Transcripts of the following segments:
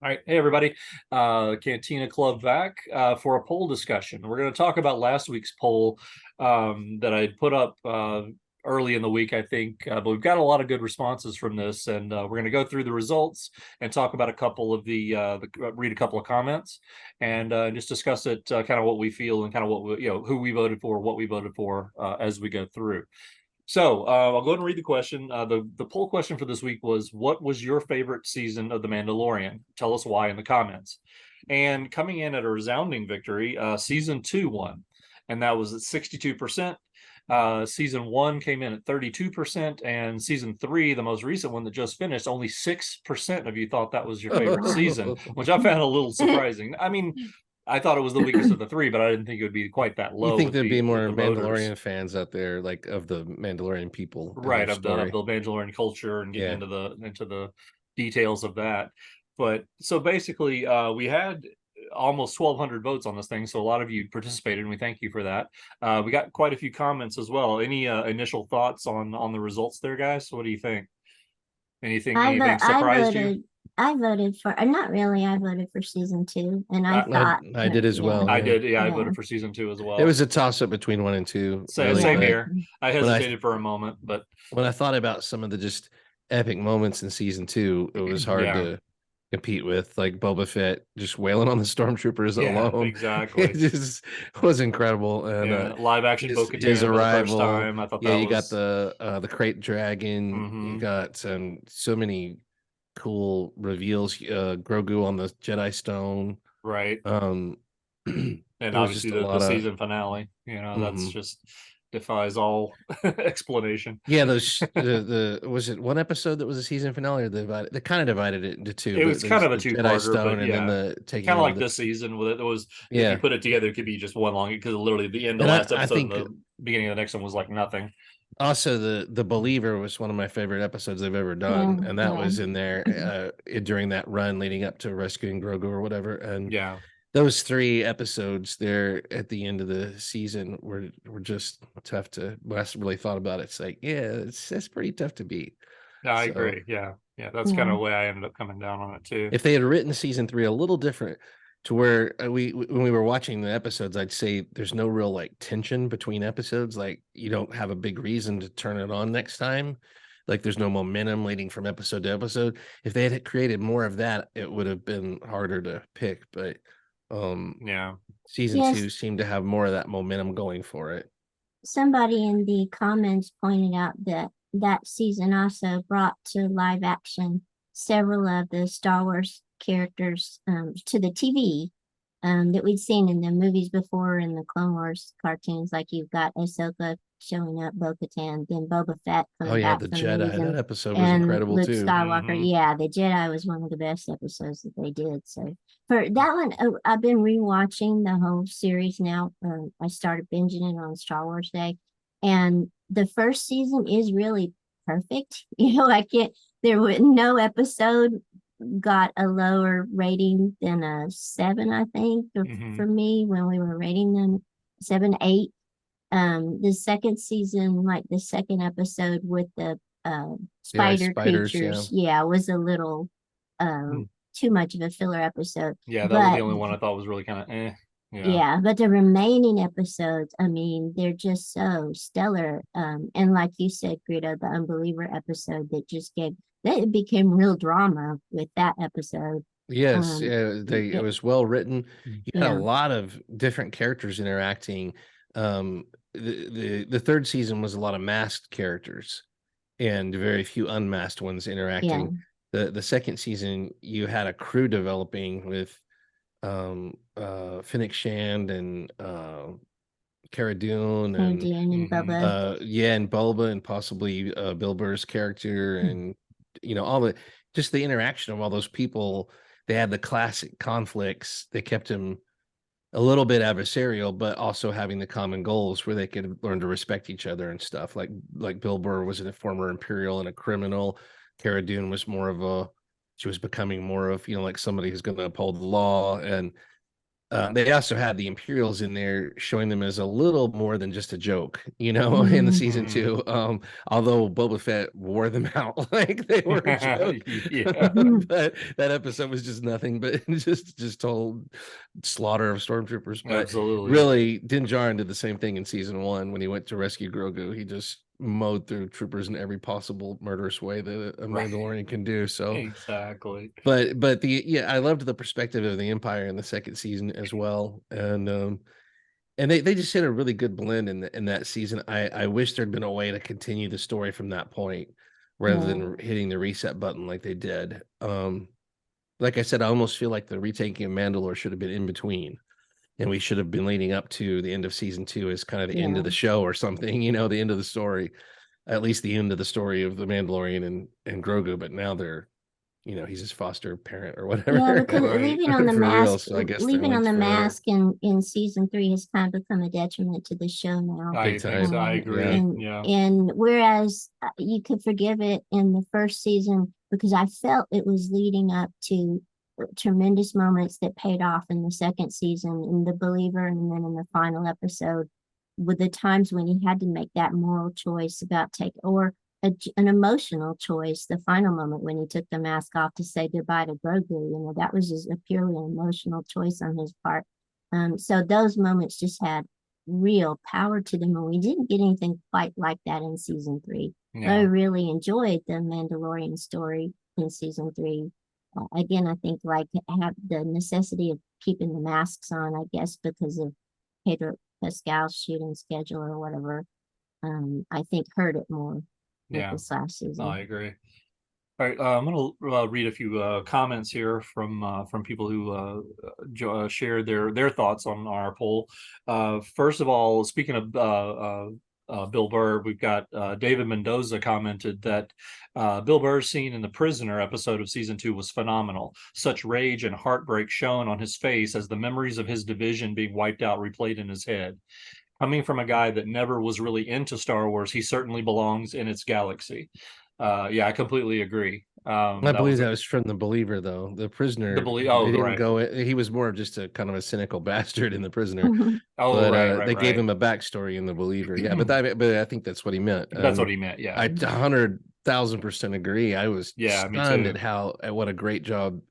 All right. Hey, everybody. Cantina Club back for a poll discussion. We're going to talk about last week's poll that I put up early in the week, I think. But we've got a lot of good responses from this, and we're going to go through the results and talk about a couple of read a couple of comments and just discuss it, kind of what we feel and kind of who we voted for, what we voted for as we go through. So I'll go ahead and read the question. The poll question for this week was, what was your favorite season of The Mandalorian? Tell us why in the comments. And coming in at a resounding victory, season two won, and that was at 62%. Season one came in at 32%, and season three, the most recent one that just finished, only 6% of you thought that was your favorite season, which I found a little surprising. I mean, I thought it was the weakest of the three, but I didn't think it would be quite that You low think with there'd be more the voters. Mandalorian fans out there, like of the Mandalorian people and Right, their of story? the Mandalorian culture and getting Yeah. into the details of that. But so basically, we had almost 1,200 votes on this thing, so a lot of you participated, and we thank you for that. We got quite a few comments as well. Any initial thoughts on the results there, guys? What do you think? Anything I surprised you? voted. I voted for. Not really. I voted for season two, and I I, thought, I did as yeah, well. I Yeah. did, yeah, I yeah, voted for season two as It well. was a toss up between one and two, really. Same yeah, But here. I when I hesitated for a moment, but when I thought about some of the just epic moments in season two, it was hard yeah, to compete with, like Boba Fett just wailing on the stormtroopers yeah, alone. It exactly. just was incredible. And Yeah, live action his Bo-Katan for the first arrival. time. I thought Yeah, that you got was the crate dragon. You hmm got so many cool reveals. Grogu on the Jedi Stone. right. Um, And there was obviously just a the lot of. season finale, that's Mhm. just defies all explanation. Yeah, those the was it one episode that was a season finale, or they kind of divided it into two, It but was kind there's of a the Jedi two-parter, but Stone and then yeah, the taking kind of over like the. this season with it was, if you Yeah, put it together, it could be just one long, because literally the end of and the last I episode and think the beginning of the next one was like nothing. also the Believer was one of my favorite episodes they've ever yeah, done, and that yeah. was in there during that run leading up to rescuing Grogu or whatever. And Yeah, those three episodes there at the end of the season were just tough to. When I really thought about it, it's like, yeah, it's pretty tough to beat. no, I So agree. Yeah, yeah, that's kind Yeah. of the way I ended up coming down on it too. if they had written season three a little different, to where we when we were watching the episodes, I'd say there's no real like tension between episodes. Like you don't have a big reason to turn it on next time. Like there's no momentum leading from episode to episode. If they had created more of that, it would have been harder to pick. But um Yeah, season two Yes, seemed to have more of that momentum going for it. somebody in the comments pointed out that that season also brought to live action several of the Star Wars characters to the TV that we'd seen in the movies before in the Clone Wars cartoons. Like you've got Ahsoka showing up, Bo-Katan, then Boba Fett Oh coming yeah, back the from these, Jedi. That episode was and incredible Luke too. Skywalker. hmm Yeah, the Jedi was one of the best episodes that they did. So for that one, I've been rewatching the whole series now. I started binging it on Star Wars Day, and the first season is really perfect. I can't. There was no episode got a lower rating than a seven, I think, hmm for me when we were rating them, 7, 8. The second season, like the second episode with the Yeah, spider spiders. Yeah. creatures, yeah, was a little too much of a filler episode. yeah. That was the But only one I thought was really kind of Yeah, yeah, but the remaining episodes, I mean, they're just so stellar. And like you said, Greta, the Unbeliever episode that just gave that it became real drama with that episode. Yes, Um, yeah, it it, was well written. You had a yeah, lot of different characters interacting. The third season was a lot of masked characters and very few unmasked ones yeah, interacting. The second season, you had a crew developing with Finnick Shand and Cara Dune and and Dune and hmm Bubba. yeah, and Bulba and possibly Bill Burr's character and all the just the interaction of all those people. They had the classic conflicts. They kept him a little bit adversarial, but also having the common goals where they could learn to respect each other and stuff. Like Bill Burr was a former Imperial and a criminal. Cara Dune was more of a she was becoming more of like somebody who's going to uphold the law, and They also had the Imperials in there, showing them as a little more than just a joke, you know, in the Mhm. season two. Although Boba Fett wore them out like they were a joke, Yeah, but that episode was just nothing but just total slaughter of stormtroopers. But absolutely. really, Din Djarin did the same thing in season one when he went to rescue Grogu. He just mowed through troopers in every possible murderous way that a Right. Mandalorian can do. So Exactly. but the yeah, I loved the perspective of the Empire in the second season as well, and they just hit a really good blend in that season. I wish there'd been a way to continue the story from that point rather Yeah. than hitting the reset button like they did. Like I said, I almost feel like the retaking of Mandalore should have been in between, and we should have been leading up to the end of season two as kind of the end Yeah. of the show or something, you know, the end of the story, at least the end of the story of the Mandalorian and Grogu. But now they're, you know, he's his foster parent or Yeah, whatever because Right. leaving on the for real. mask, So I guess they're leaving on linked the forever. mask in season 3 has kind of become a detriment to the show now. Big I think so. time. I Yeah. agree. Yeah. And whereas you could forgive it in the first season because I felt it was leading up to tremendous moments that paid off in the second season in The Believer and then in the final episode with the times when he had to make that moral choice about an emotional choice, the final moment when he took the mask off to say goodbye to Grogu, that was just a purely emotional choice on his part. So those moments just had real power to them, and we didn't get anything quite like that in season 3. I Yeah. really enjoyed the Mandalorian story in season 3. Again, I think like have the necessity of keeping the masks on, I guess, because of Pedro Pascal's shooting schedule or whatever. I think hurt it more with Yeah. this last No, I season. agree. All right, I'm going to read a few comments here from people who shared their thoughts on our poll. First of all, speaking of Bill Burr, we've got David Mendoza commented that Bill Burr's scene in the Prisoner episode of season 2 was phenomenal. Such rage and heartbreak shown on his face as the memories of his division being wiped out replayed in his head. Coming from a guy that never was really into Star Wars, he certainly belongs in its galaxy. Yeah, I completely agree. I That believe was that was from The Believer, though. The the Prisoner, belief. they Oh, didn't right. go. He was more of just a kind of a cynical bastard in The Prisoner, Oh, but right, right, they gave right. him a backstory in The Believer. Yeah, but I think that's what he meant. That's what he meant. Yeah, I 100,000% agree. I was yeah, me stunned too. at what a great job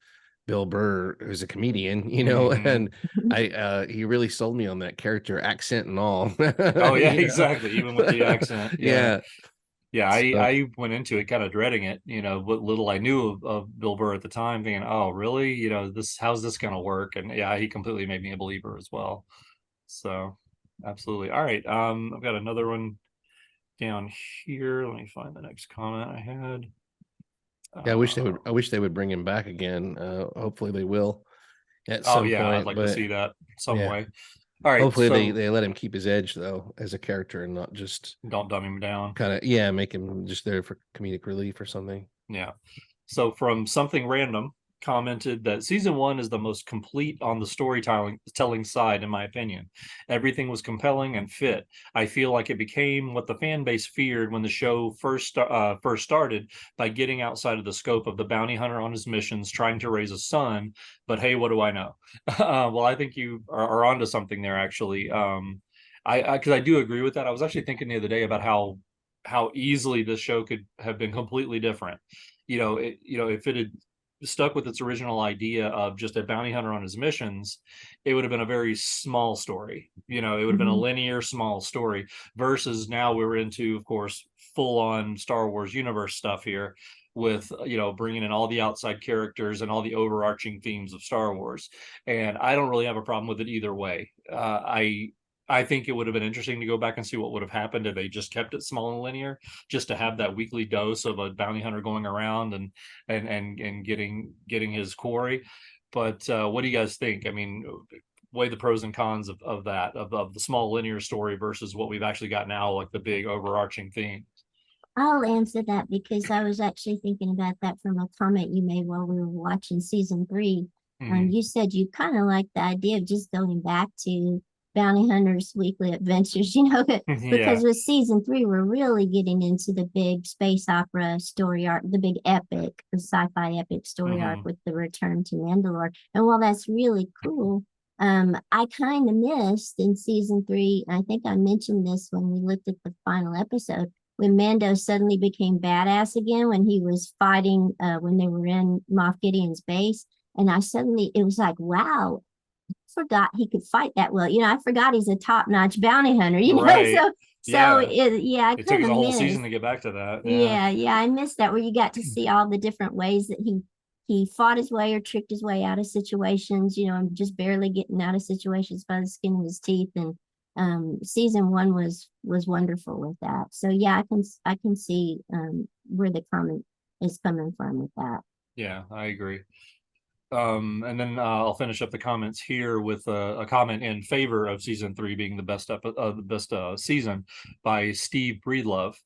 Bill Burr, who's a comedian, you know, Hmm. and he really sold me on that character, accent and all. Oh, yeah, You know, exactly. Even with the accent. Yeah, yeah. yeah. I So I went into it kind of dreading it. What little I knew of Bill Burr at the time, thinking, oh, really? How's this going to work? And yeah, he completely made me a believer as well. So, absolutely. All right. I've got another one down here. Let me find the next comment I had. yeah, I Uh, wish they would bring him back again. Hopefully they will at oh some yeah, I'd point. like to But see that some yeah, way. All right, hopefully so they let him keep his edge though as a character and not just don't dumb him down. kind of, yeah, make him just there for comedic relief or something. Yeah. So from something random commented that season 1 is the most complete on the storytelling side, in my opinion. Everything was compelling and fit. I feel like it became what the fan base feared when the show first started by getting outside of the scope of the bounty hunter on his missions, trying to raise a son. But hey, what do I know? Well, I think you are onto something there, actually. Because I do agree with that. I was actually thinking the other day about how easily this show could have been completely different. If it had stuck with its original idea of just a bounty hunter on his missions, it would have been a very small story. It would have been a Mhm. linear small story versus now we're into, of course, full on Star Wars universe stuff here with bringing in all the outside characters and all the overarching themes of Star Wars. And I don't really have a problem with it either way. I think it would have been interesting to go back and see what would have happened if they just kept it small and linear, just to have that weekly dose of a bounty hunter going around and getting his quarry. But what do you guys think? I mean, weigh the pros and cons of that of the small linear story versus what we've actually got now, like the big overarching theme. I'll answer that because I was actually thinking about that from a comment you made while we were watching season 3. Hmm. You said you kind of like the idea of just going back to Bounty Hunters Weekly Adventures, Yeah. because with season 3, we're really getting into the big space opera story arc, the big epic, the sci-fi epic story arc Hmm. with the return to Mandalore. And while that's really cool, I kind of missed in season 3. I think I mentioned this when we looked at the final episode, when Mando suddenly became badass again when he was fighting when they were in Moff Gideon's base. And it was like, wow, I forgot he could fight that well. I forgot he's a top-notch bounty hunter, Right. So Yeah. yeah, I It took kind us of a whole missed. season to get back to that. Yeah. Yeah, I missed that where you got to see all the different ways that he fought his way or tricked his way out of situations, and just barely getting out of situations by the skin of his teeth. And season 1 was wonderful with that. So yeah, I can see where the comment is coming from with that. Yeah, I agree. And then I'll finish up the comments here with a comment in favor of season 3 being the best season by Steve Breedlove.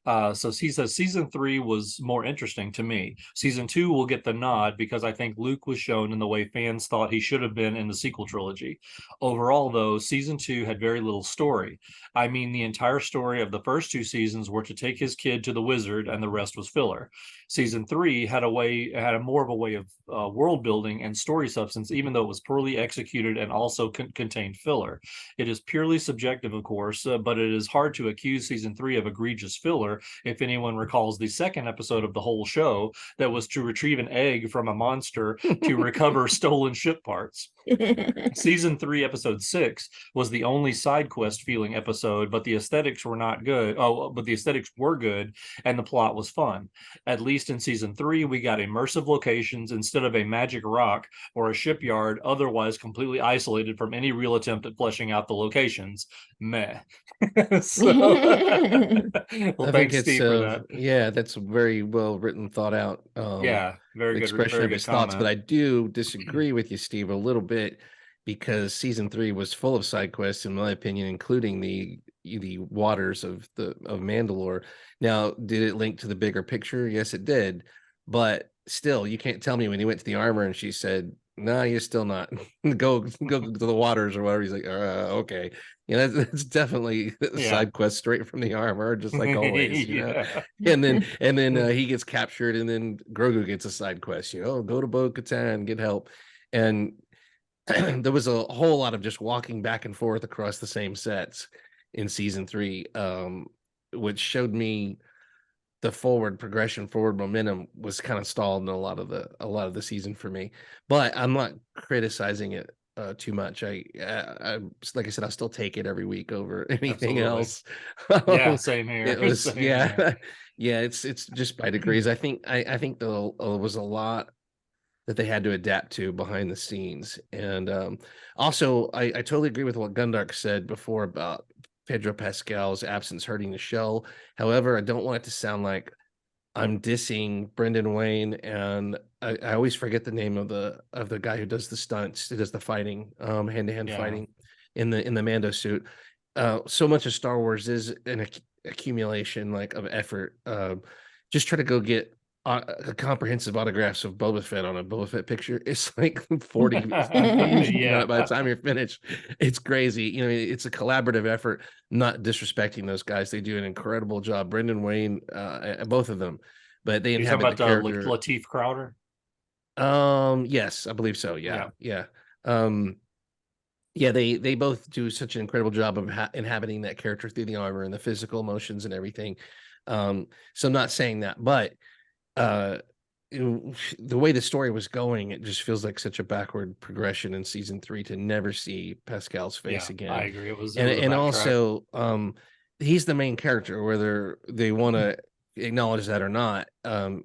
So he says season 3 was more interesting to me. Season 2 will get the nod because I think Luke was shown in the way fans thought he should have been in the sequel trilogy. Overall, though, season 2 had very little story. I mean, the entire story of the first 2 seasons were to take his kid to the wizard, and the rest was filler. Season 3 had a more of a way of world building and story substance, even though it was poorly executed and also contained filler. It is purely subjective, of course, but it is hard to accuse season 3 of egregious filler if anyone recalls the second episode of the whole show that was to retrieve an egg from a monster to recover stolen ship parts. Season 3, episode 6 was the only side quest feeling episode, but the aesthetics were not good. Oh, but the aesthetics were good and the plot was fun. At least in season 3, we got immersive locations instead of a magic rock or a shipyard, otherwise completely isolated from any real attempt at fleshing out the locations. Meh. So, well, I think thanks, it's Steve, for that. yeah, that's very well written, thought out Yeah, expression very of good his thoughts. But comment. I do disagree with you, Steve, a little bit, because season 3 was full of side quests, in my opinion, including the waters of Mandalore. Now, did it link to the bigger picture? Yes, it did. But still, you can't tell me when he went to the armor and she said, "No, you're still not. Go to the waters or whatever." He's like, "Okay." That's definitely a Yeah. side quest straight from the armor, just like always, Yeah. And then he gets captured, and then Grogu gets a side quest. Go to Bo-Katan, get help, and there was a whole lot of just walking back and forth across the same sets in season 3, which showed me the forward momentum was kind of stalled in a lot of the season for me. But I'm not criticizing it too much. I like I said, I'll still take it every week over anything Absolutely. else. Yeah, Um, same it here. was, Same here. yeah, yeah. It's just by degrees. I think there was a lot that they had to adapt to behind the scenes. And also, I totally agree with what Gundark said before about Pedro Pascal's absence hurting the show. However, I don't want it to sound like I'm dissing Brendan Wayne, and I always forget the name of the guy who does the stunts, who does the fighting, hand-to-hand Yeah. fighting in the Mando suit. So much of Star Wars is an accumulation like of effort. Just try to go get a comprehensive autographs of Boba Fett on a Boba Fett picture. It's like 40 pages Yeah. by the time you're finished. It's crazy. It's a collaborative effort, not disrespecting those guys. They do an incredible job. Brendan Wayne, both of them, but they You talking inhabit the about character. Lateef Crowder? Yes, I believe so. Yeah. Yeah. Um, yeah, they both do such an incredible job of inhabiting that character through the armor and the physical emotions and everything. So I'm not saying that, but uh the way the story was going, it just feels like such a backward progression in season 3 to never see Pascal's face Yeah, I again. agree. It and was a and backtrack. also he's the main character, whether they want to acknowledge that or not. And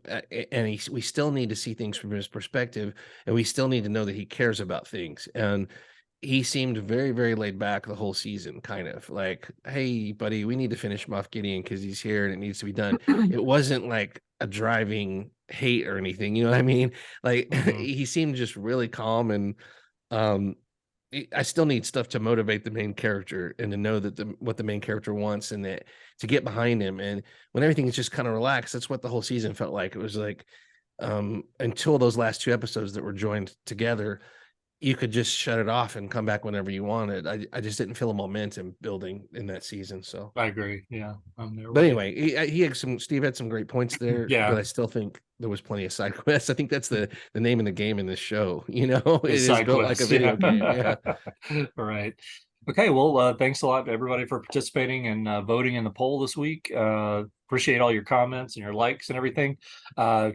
we still need to see things from his perspective, and we still need to know that he cares about things. And he seemed very, very laid back the whole season, kind of like, "Hey, buddy, we need to finish Moff Gideon because he's here and it needs to be done." It wasn't like a driving hate or anything, you know what I mean? Like Hmm. he seemed just really calm, and um I still need stuff to motivate the main character and to know that what the main character wants, and that to get behind him. And when everything is just kind of relaxed, that's what the whole season felt like. It was like until those last 2 episodes that were joined together, you could just shut it off and come back whenever you wanted. I just didn't feel a momentum building in that season. So, I agree. Yeah, I'm there but with you. anyway, Steve had some great points there, but Yeah, I still think there was plenty of side quests. I think that's the name of the game in this show. You know, it is Side built like a quests, video game. Yeah. All right. Okay, well, thanks a lot to everybody for participating and voting in the poll this week. Appreciate all your comments and your likes and everything.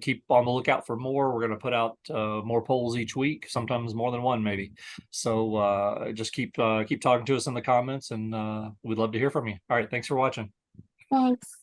Keep on the lookout for more. We're going to put out more polls each week, sometimes more than one, maybe. So just keep talking to us in the comments, and we'd love to hear from you. All right, thanks for watching. Thanks.